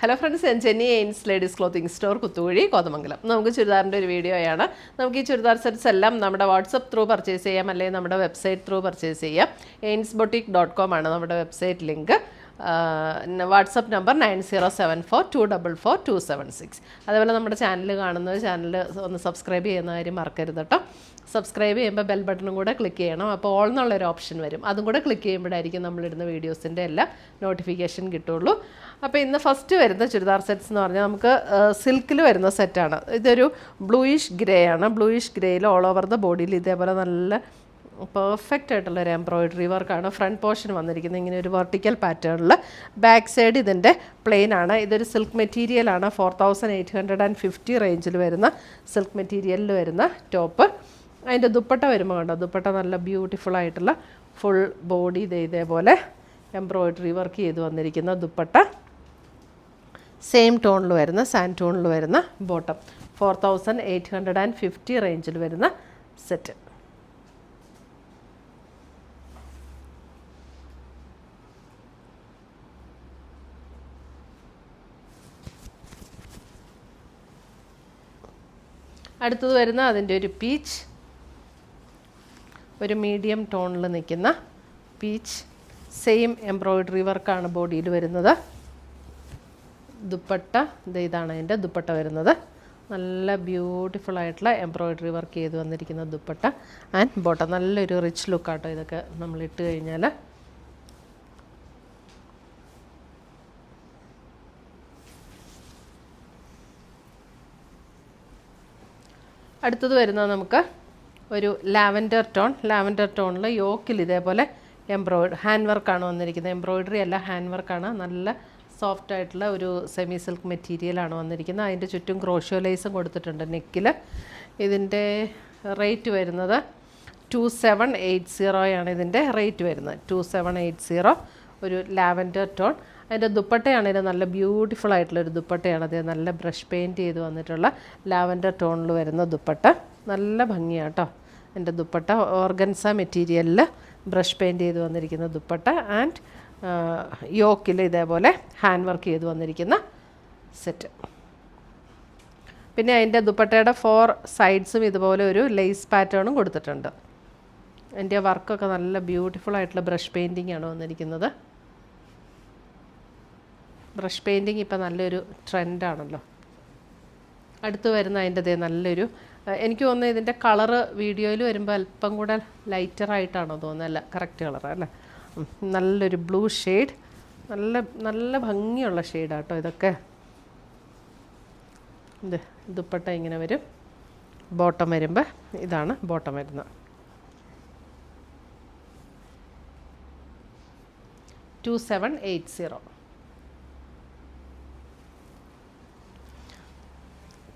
Hello friends, ഞാൻ ചെന്നി എയിൻസ് ladies clothing store Kuthukuzhi Kothamangalam. നമുക്ക് ചുരിദാറിൻ്റെ ഒരു വീഡിയോയാണ്. നമുക്ക് ഈ ചുരിദാർ സെറ്റ്സ് എല്ലാം നമ്മുടെ വാട്സപ്പ് ത്രൂ പർച്ചേസ് ചെയ്യാം, അല്ലെങ്കിൽ നമ്മുടെ വെബ്സൈറ്റ് ത്രൂ പർച്ചേസ് ചെയ്യാം. ainsboutique.com ആണ് നമ്മുടെ വെബ്സൈറ്റ് ലിങ്ക്. WhatsApp number 9074244276. അതേപോലെ നമ്മുടെ ചാനൽ കാണുന്നത് ചാനൽ ഒന്ന് സബ്സ്ക്രൈബ് ചെയ്യുന്ന കാര്യം മറക്കരുത് കേട്ടോ. സബ്സ്ക്രൈബ് ചെയ്യുമ്പോൾ ബെൽ ബട്ടണും കൂടെ ക്ലിക്ക് ചെയ്യണം. അപ്പോൾ ഓൾ എന്നുള്ളൊരു ഓപ്ഷൻ വരും. അതും കൂടെ ക്ലിക്ക് ചെയ്യുമ്പോഴായിരിക്കും നമ്മളിടുന്ന വീഡിയോസിൻ്റെ എല്ലാ നോട്ടിഫിക്കേഷൻ കിട്ടുള്ളൂ. അപ്പോൾ ഇന്ന് ഫസ്റ്റ് വരുന്ന ചുരിദാർ സെറ്റ്സ് എന്ന് പറഞ്ഞാൽ നമുക്ക് സിൽക്കിൽ വരുന്ന സെറ്റാണ്. ഇതൊരു ബ്ലൂയിഷ് ഗ്രേ ആണ്. ബ്ലൂയിഷ് ഗ്രേയിൽ ഓൾ ഓവർ ദ ബോഡിയിൽ ഇതേപോലെ നല്ല പെർഫെക്റ്റ് ആയിട്ടുള്ളൊരു എംബ്രോയിഡറി വർക്കാണ്. ഫ്രണ്ട് പോർഷൻ വന്നിരിക്കുന്നത് ഇങ്ങനെ ഒരു വെർട്ടിക്കൽ പാറ്റേണിൽ. ബാക്ക് സൈഡ് ഇതിൻ്റെ പ്ലെയിൻ ആണ്. ഇതൊരു സിൽക്ക് മെറ്റീരിയലാണ്. 4850 റേഞ്ചിൽ വരുന്ന സിൽക്ക് മെറ്റീരിയലിൽ വരുന്ന ടോപ്പ്. അതിൻ്റെ ദുപ്പട്ട വരുമ്പോൾ കണ്ടോ, ദുപ്പട്ട നല്ല ബ്യൂട്ടിഫുൾ ആയിട്ടുള്ള ഫുൾ ബോഡി ഇതേപോലെ എംബ്രോയിഡറി വർക്ക് ചെയ്ത് വന്നിരിക്കുന്ന ദുപ്പട്ട. സെയിം ടോണിൽ വരുന്ന സാൻഡ് ടോണിൽ വരുന്ന ബോട്ടം. 4850 റേഞ്ചിൽ വരുന്ന സെറ്റ്. അടുത്തത് വരുന്ന അതിൻ്റെ ഒരു പീച്ച്, ഒരു മീഡിയം ടോണിൽ നിൽക്കുന്ന പീച്ച്. സെയിം എംബ്രോയിഡറി വർക്കാണ് ബോഡിയിൽ വരുന്നത്. ദുപ്പട്ട ഇതാണ് അതിൻ്റെ ദുപ്പട്ട വരുന്നത്. നല്ല ബ്യൂട്ടിഫുൾ ആയിട്ടുള്ള എംബ്രോയിഡറി വർക്ക് ചെയ്ത് വന്നിരിക്കുന്ന ദുപ്പട്ട ആൻഡ് ബോട്ടം. നല്ലൊരു റിച്ച് ലുക്കാട്ടോ ഇതൊക്കെ നമ്മൾ ഇട്ട് കഴിഞ്ഞാൽ. അടുത്തത് വരുന്നത് നമുക്ക് ഒരു ലാവൻഡർ ടോൺ. ലാവൻഡർ ടോണിൽ യോക്കിൽ ഇതേപോലെ ഹാൻഡ് വർക്കാണ് വന്നിരിക്കുന്നത്. എംബ്രോയിഡറി അല്ല, ഹാൻഡ് വർക്കാണ്. നല്ല സോഫ്റ്റ് ആയിട്ടുള്ള ഒരു സെമി സിൽക്ക് മെറ്റീരിയലാണ് വന്നിരിക്കുന്നത്. അതിൻ്റെ ചുറ്റും ക്രോഷ്യോ ലേസും കൊടുത്തിട്ടുണ്ട് നെക്കിൽ. ഇതിൻ്റെ റേറ്റ് വരുന്നത് 2780 ആണ് ഇതിൻ്റെ റേറ്റ് വരുന്നത്. 2780. ഒരു ലാവൻഡർ ടോൺ. അതിൻ്റെ ദുപ്പട്ടയാണെങ്കിൽ നല്ല ബ്യൂട്ടിഫുൾ ആയിട്ടുള്ളൊരു ദുപ്പട്ടയാണ്. അത് നല്ല ബ്രഷ് പെയിൻറ്റ് ചെയ്ത് വന്നിട്ടുള്ള ലാവൻഡർ ടോണിൽ വരുന്ന ദുപ്പട്ട. നല്ല ഭംഗിയാണ് കേട്ടോ എൻ്റെ ദുപ്പട്ട. ഓർഗൻസ മെറ്റീരിയലിൽ ബ്രഷ് പെയിൻറ്റ് ചെയ്ത് വന്നിരിക്കുന്ന ദുപ്പട്ട ആൻഡ് യോക്കിൽ ഇതേപോലെ ഹാൻഡ് വർക്ക് ചെയ്ത് വന്നിരിക്കുന്ന സെറ്റ്. പിന്നെ അതിൻ്റെ ദുപ്പട്ടയുടെ 4 സൈഡ്സും ഇതുപോലെ ഒരു ലേസ് പാറ്റേണും കൊടുത്തിട്ടുണ്ട്. അതിൻ്റെ വർക്കൊക്കെ നല്ല ബ്യൂട്ടിഫുൾ ആയിട്ടുള്ള ബ്രഷ് പെയിൻറ്റിംഗ് ആണ് വന്നിരിക്കുന്നത്. ബ്രഷ് പെയിൻറ്റിങ് ഇപ്പം നല്ലൊരു ട്രെൻഡാണല്ലോ. അടുത്ത് വരുന്ന അതിൻ്റെ നല്ലൊരു, എനിക്ക് തോന്നുന്നത് ഇതിൻ്റെ കളറ് വീഡിയോയിൽ വരുമ്പോൾ അല്പം കൂടെ ലൈറ്ററായിട്ടാണോ തോന്നുന്നത്? അല്ല, കറക്റ്റ് കളറാണ് അല്ലേ. നല്ലൊരു ബ്ലൂ ഷെയ്ഡ്. നല്ല ഭംഗിയുള്ള ഷെയ്ഡാട്ടോ ഇതൊക്കെ. ഇത് ദുപ്പട്ട ഇങ്ങനെ വരും. ബോട്ടം വരുമ്പോൾ ഇതാണ് ബോട്ടം വരുന്നത്. 2780.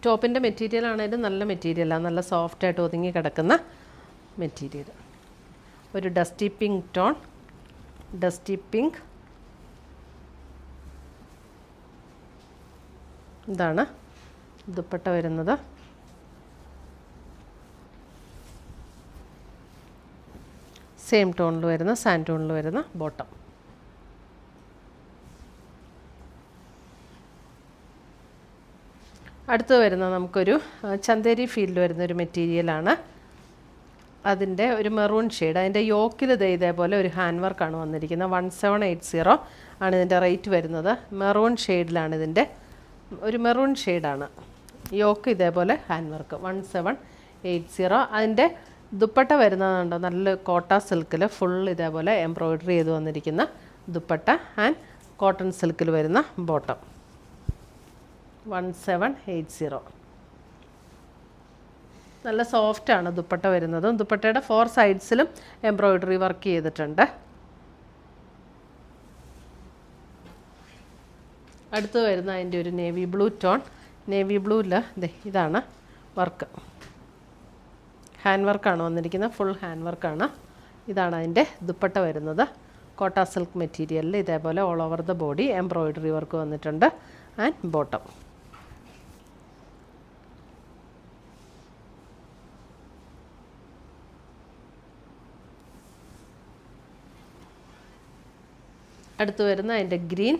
ടോപ്പിൻ്റെ മെറ്റീരിയൽ ആണെങ്കിലും നല്ല മെറ്റീരിയലാണ്. നല്ല സോഫ്റ്റായിട്ട് ഒതുങ്ങി കിടക്കുന്ന മെറ്റീരിയൽ. ഒരു dusty pink tone. Dusty pink. ഇതാണ് ദുപ്പട്ട വരുന്നത്. സെയിം ടോണിൽ വരുന്ന സാൻഡ് ടോണിൽ വരുന്ന ബോട്ടം. അടുത്ത് വരുന്നത് നമുക്കൊരു ചന്തേരി ഫീൽഡ് വരുന്നൊരു മെറ്റീരിയലാണ്. അതിൻ്റെ ഒരു മെറൂൺ ഷെയ്ഡ്. അതിൻ്റെ യോക്കിൽ ഇതേപോലെ ഒരു ഹാൻഡ് വർക്കാണ് വന്നിരിക്കുന്നത്. 1780 ആണ് ഇതിൻ്റെ റേറ്റ് വരുന്നത്. മെറൂൺ ഷെയ്ഡിലാണ് ഇതിൻ്റെ ഒരു മെറൂൺ ഷെയ്ഡാണ്. യോക്ക് ഇതേപോലെ ഹാൻഡ് വർക്ക്. 1780. അതിൻ്റെ ദുപ്പട്ട വരുന്നതുണ്ടോ, നല്ല കോട്ട സിൽക്കിൽ ഫുൾ ഇതേപോലെ എംബ്രോയിഡറി ചെയ്ത് വന്നിരിക്കുന്ന ദുപ്പട്ട ആൻഡ് കോട്ടൺ സിൽക്കിൽ വരുന്ന ബോട്ടം. 1780. നല്ല സോഫ്റ്റാണ് ദുപ്പട്ട വരുന്നത്. ദുപ്പട്ടയുടെ 4 സൈഡ്സിലും എംബ്രോയിഡറി വർക്ക് ചെയ്തിട്ടുണ്ട്. അടുത്ത് വരുന്ന അതിൻ്റെ ഒരു നേവി ബ്ലൂ ടോൺ. നേവി ബ്ലൂവിൽ ഇതാണ് വർക്ക്. ഹാൻഡ് വർക്കാണ് വന്നിരിക്കുന്നത്. ഫുൾ ഹാൻഡ് വർക്കാണ്. ഇതാണ് അതിൻ്റെ ദുപ്പട്ട വരുന്നത്. കോട്ട സിൽക്ക് മെറ്റീരിയലിൽ ഇതേപോലെ all over the body embroidery work വന്നിട്ടുണ്ട് ആൻഡ് ബോട്ടം. അടുത്ത് വരുന്ന അതിൻ്റെ ഗ്രീൻ.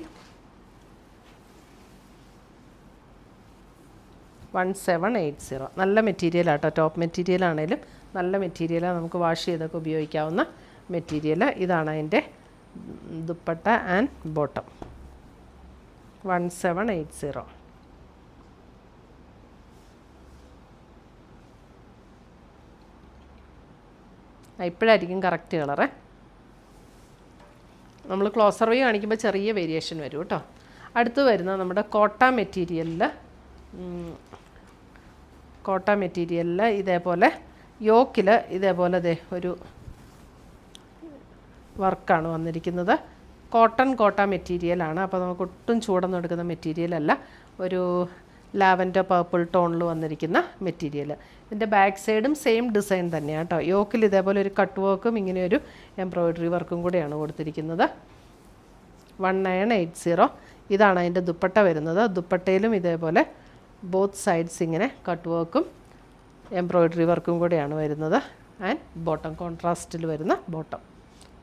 1780. നല്ല മെറ്റീരിയലാട്ടോ, ടോപ്പ് മെറ്റീരിയലാണേലും നല്ല മെറ്റീരിയലാണ്, നമുക്ക് വാഷ് ചെയ്തൊക്കെ ഉപയോഗിക്കാവുന്ന മെറ്റീരിയൽ. ഇതാണ് അതിൻ്റെ ദുപ്പട്ട ആൻഡ് ബോട്ടം. 1780. ഇപ്പോഴായിരിക്കും കറക്റ്റ് കളറ്. നമ്മൾ ക്ലോസർ വ്യൂ കാണിക്കുമ്പോൾ ചെറിയ വേരിയേഷൻ വരും കേട്ടോ. അടുത്ത് വരുന്ന നമ്മുടെ കോട്ട മെറ്റീരിയലിൽ ഇതേപോലെ യോക്കിൽ ഇതേപോലെ ഒരു വർക്കാണ് വന്നിരിക്കുന്നത്. കോട്ട മെറ്റീരിയലാണ്. അപ്പോൾ നമുക്ക് ഒട്ടും ചൂടൊന്നും എടുക്കുന്ന മെറ്റീരിയലല്ല. ഒരു ലാവൻഡർ പർപ്പിൾ ടോണിൽ വന്നിരിക്കുന്ന മെറ്റീരിയൽ. ഇതിൻ്റെ ബാക്ക് സൈഡും സെയിം ഡിസൈൻ തന്നെയാണ് കേട്ടോ. യോക്കിൽ ഇതേപോലെ ഒരു കട്ട് വർക്കും ഇങ്ങനെ ഒരു എംബ്രോയിഡറി വർക്കും കൂടെയാണ് കൊടുത്തിരിക്കുന്നത്. 1980. ഇതാണ് അതിൻ്റെ ദുപ്പട്ട വരുന്നത്. ദുപ്പട്ടയിലും ഇതേപോലെ ബോത്ത് സൈഡ്സ് ഇങ്ങനെ കട്ട് വർക്കും എംബ്രോയിഡറി വർക്കും കൂടെയാണ് വരുന്നത്. ആൻഡ് ബോട്ടം കോൺട്രാസ്റ്റിൽ വരുന്ന ബോട്ടം.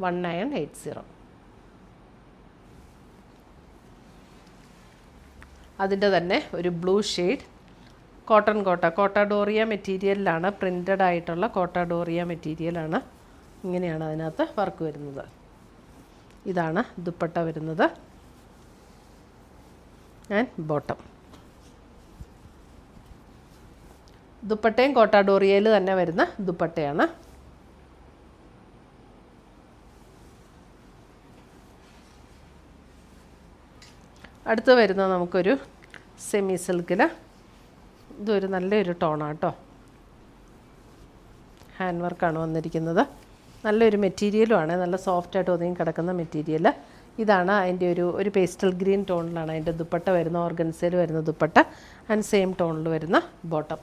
1980. അതിൻ്റെ തന്നെ ഒരു ബ്ലൂ ഷെയ്ഡ് കോട്ട ഡോറിയ മെറ്റീരിയലിലാണ്, പ്രിൻ്റഡ് ആയിട്ടുള്ള കോട്ട ഡോറിയ മെറ്റീരിയലാണ്. ഇങ്ങനെയാണ് അതിനകത്ത് വർക്ക് വരുന്നത്. ഇതാണ് ദുപ്പട്ട വരുന്നത് ആൻഡ് ബോട്ടം. ദുപ്പട്ടയും കോട്ട ഡോറിയയിൽ തന്നെ വരുന്ന ദുപ്പട്ടയാണ്. അടുത്ത് വരുന്നത് നമുക്കൊരു സെമി സിൽക്കിൽ, ഇതൊരു നല്ലൊരു ടോണാണ് കേട്ടോ. ഹാൻഡ് വർക്കാണ് വന്നിരിക്കുന്നത്. നല്ലൊരു മെറ്റീരിയലുമാണ്, നല്ല സോഫ്റ്റായിട്ട് ഒതുങ്ങി കിടക്കുന്ന മെറ്റീരിയൽ. ഇതാണ് അതിൻ്റെ ഒരു പേസ്റ്റൽ ഗ്രീൻ ടോണിലാണ് അതിൻ്റെ ദുപ്പട്ട വരുന്ന, ഓർഗൻസയിൽ വരുന്ന ദുപ്പട്ട ആൻഡ് സെയിം ടോണിൽ വരുന്ന ബോട്ടം.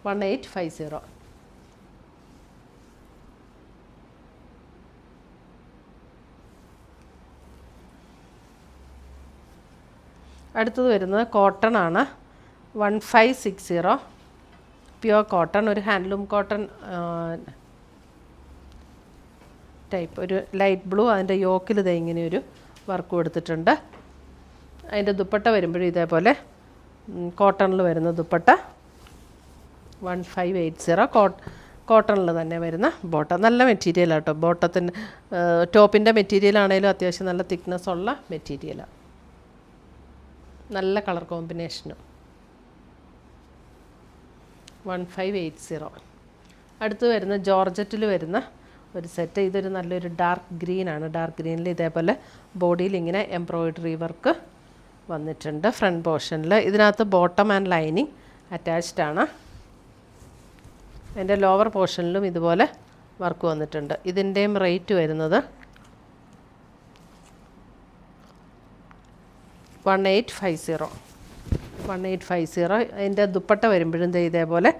1850. അടുത്തത് വരുന്നത് കോട്ടൺ ആണ്. 1560. പ്യുവർ കോട്ടൺ, ഒരു ഹാൻഡ്ലൂം കോട്ടൺ ടൈപ്പ്, ഒരു ലൈറ്റ് ബ്ലൂ. അതിൻ്റെ യോക്കിൽ ഇത് ഇങ്ങനെ ഒരു വർക്ക് കൊടുത്തിട്ടുണ്ട്. അതിൻ്റെ ദുപ്പട്ട വരുമ്പോഴും ഇതേപോലെ കോട്ടണിൽ വരുന്ന ദുപ്പട്ട. 1580. കോട്ടണിൽ തന്നെ വരുന്ന ബോട്ടം. നല്ല മെറ്റീരിയലാണ് കേട്ടോ. ബോട്ടത്തിൻ്റെ ടോപ്പിൻ്റെ മെറ്റീരിയലാണേലും അത്യാവശ്യം നല്ല തിക്നെസ് ഉള്ള മെറ്റീരിയലാണ്. നല്ല കളർ കോമ്പിനേഷനും. 1580. അടുത്ത് വരുന്ന ജോർജറ്റിൽ വരുന്ന ഒരു സെറ്റ്. ഇതൊരു നല്ലൊരു ഡാർക്ക് ഗ്രീനാണ്. ഡാർക്ക് ഗ്രീനിൽ ഇതേപോലെ ബോഡിയിൽ ഇങ്ങനെ എംബ്രോയിഡറി വർക്ക് വന്നിട്ടുണ്ട് ഫ്രണ്ട് പോർഷനിൽ. ഇതിനകത്ത് ബോട്ടം ആൻഡ് ലൈനിങ് അറ്റാച്ച്ഡ് ആണ്. അതിൻ്റെ ലോവർ പോർഷനിലും ഇതുപോലെ വർക്ക് വന്നിട്ടുണ്ട്. ഇതിൻ്റെയും റേറ്റ് വരുന്നത് 1850. 1850. അതിൻ്റെ ദുപ്പട്ട വരുമ്പോഴും ഇതേപോലെ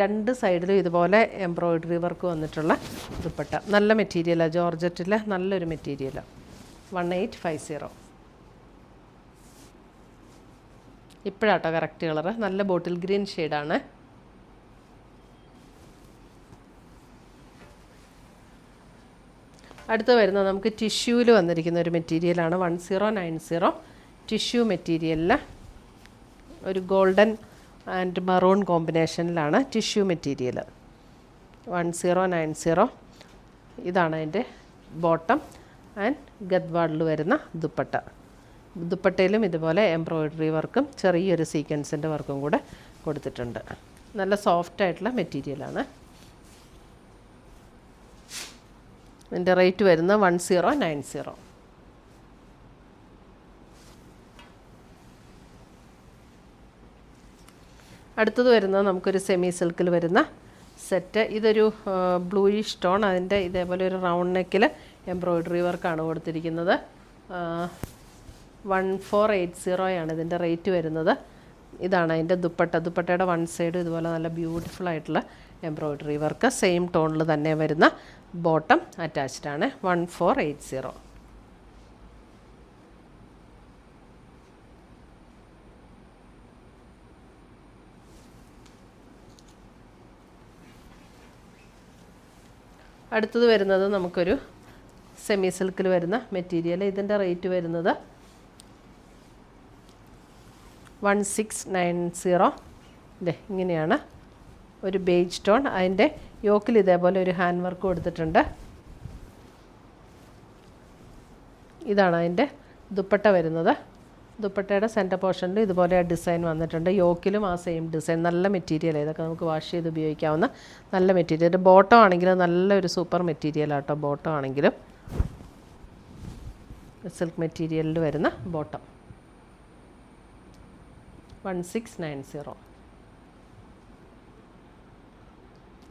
രണ്ട് സൈഡിലും ഇതുപോലെ എംബ്രോയിഡറി വർക്ക് വന്നിട്ടുള്ള ദുപ്പട്ട. നല്ല മെറ്റീരിയലാണ്, ജോർജറ്റിലെ നല്ലൊരു മെറ്റീരിയലാണ്. 1850. ഇപ്പോഴാട്ടോ കറക്റ്റ് കളറ്. നല്ല ബോട്ടിൽ ഗ്രീൻ ഷെയ്ഡാണ്. അടുത്ത് വരുന്നത് നമുക്ക് ടിഷ്യൂവിൽ വന്നിരിക്കുന്ന ഒരു മെറ്റീരിയലാണ്. 1090. ടിഷ്യൂ മെറ്റീരിയലിൽ ഒരു ഗോൾഡൻ ആൻഡ് മറൂൺ കോമ്പിനേഷനിലാണ് ടിഷ്യൂ മെറ്റീരിയൽ. 1090. ഇതാണ് അതിൻ്റെ ബോട്ടം ആൻഡ് ഗദ്വാളിൽ വരുന്ന ദുപ്പട്ട. ദുപ്പട്ടയിലും ഇതുപോലെ എംബ്രോയിഡറി വർക്കും ചെറിയൊരു സീക്വൻസിൻ്റെ വർക്കും കൂടെ കൊടുത്തിട്ടുണ്ട്. നല്ല സോഫ്റ്റായിട്ടുള്ള മെറ്റീരിയലാണ്. ഇതിൻ്റെ റേറ്റ് വരുന്നത് 1090. അടുത്തത് വരുന്നത് നമുക്കൊരു സെമി സിൽക്കിൽ വരുന്ന സെറ്റ്. ഇതൊരു ബ്ലൂയിഷ് ടോൺ. അതിൻ്റെ ഇതേപോലെ ഒരു റൗണ്ട് നെക്കിൽ എംബ്രോയിഡറി വർക്കാണ് കൊടുത്തിരിക്കുന്നത്. 1480 ഇതിൻ്റെ റേറ്റ് വരുന്നത്. ഇതാണ് അതിൻ്റെ ദുപ്പട്ട. ദുപ്പട്ടയുടെ വൺ സൈഡ് ഇതുപോലെ നല്ല ബ്യൂട്ടിഫുൾ ആയിട്ടുള്ള എംബ്രോയിഡറി വർക്ക്. സെയിം ടോണിൽ തന്നെ വരുന്ന ബോട്ടം അറ്റാച്ച്ഡ് ആണ്. 1480. അടുത്തത് വരുന്നത് നമുക്കൊരു സെമി സിൽക്കിൽ വരുന്ന മെറ്റീരിയൽ. ഇതിൻ്റെ റേറ്റ് വരുന്നത് 1690. ഇതേ ഇങ്ങനെയാണ് ഒരു ബേജ് ടോൺ. അതിൻ്റെ യോക്കിൽ ഇതേപോലെ ഒരു ഹാൻഡ് വർക്ക് കൊടുത്തിട്ടുണ്ട്. ഇതാണ് അതിൻ്റെ ദുപ്പട്ട വരുന്നത്. ദുപ്പട്ടയുടെ സെൻറ്റർ പോർഷനിൽ ഇതുപോലെ ഡിസൈൻ വന്നിട്ടുണ്ട്. യോക്കിലും ആ സെയിം ഡിസൈൻ. നല്ല മെറ്റീരിയൽ, ഇതൊക്കെ നമുക്ക് വാഷ് ചെയ്ത് ഉപയോഗിക്കാവുന്ന നല്ല മെറ്റീരിയൽ. ബോട്ടം ആണെങ്കിലും നല്ലൊരു സൂപ്പർ മെറ്റീരിയലാട്ടോ. ബോട്ടം ആണെങ്കിലും സിൽക്ക് മെറ്റീരിയലിൽ വരുന്ന ബോട്ടം 1690.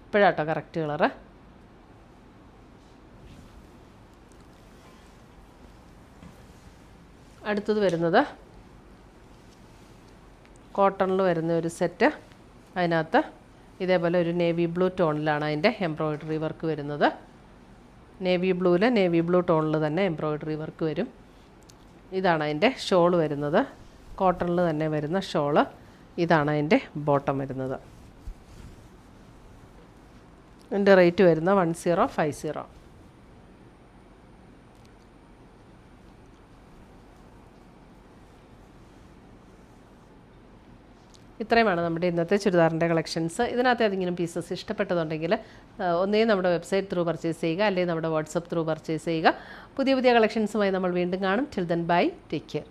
ഇപ്പോഴാട്ടോ correct colour. അടുത്തത് വരുന്നത് കോട്ടണിൽ വരുന്ന ഒരു സെറ്റ്. അതിനകത്ത് ഇതേപോലെ ഒരു നേവി ബ്ലൂ ടോണിലാണ് അതിൻ്റെ എംബ്രോയ്ഡറി വർക്ക് വരുന്നത്. നേവി ബ്ലൂവിൽ നേവി ബ്ലൂ ടോണിൽ തന്നെ എംബ്രോയ്ഡറി വർക്ക് വരും. ഇതാണ് അതിൻ്റെ ഷോൾ വരുന്നത്. കോട്ടണിൽ തന്നെ വരുന്ന ഷോള്. ഇതാണ് അതിൻ്റെ ബോട്ടം വരുന്നത്. ഇതിൻ്റെ റേറ്റ് വരുന്ന 1050. ഇത്രയുമാണ് നമ്മുടെ ഇന്നത്തെ ചുരിദാറിൻ്റെ കളക്ഷൻസ്. ഇതിനകത്ത് ഏതെങ്കിലും പീസസ് ഇഷ്ടപ്പെട്ടതുണ്ടെങ്കിൽ ഒന്നേ നമ്മുടെ വെബ്സൈറ്റ് ത്രൂ പർച്ചേസ് ചെയ്യുക, അല്ലെങ്കിൽ നമ്മുടെ വാട്സപ്പ് ത്രൂ പർച്ചേസ് ചെയ്യുക. പുതിയ പുതിയ കളക്ഷൻസുമായി നമ്മൾ വീണ്ടും കാണും. Till then bye, take care.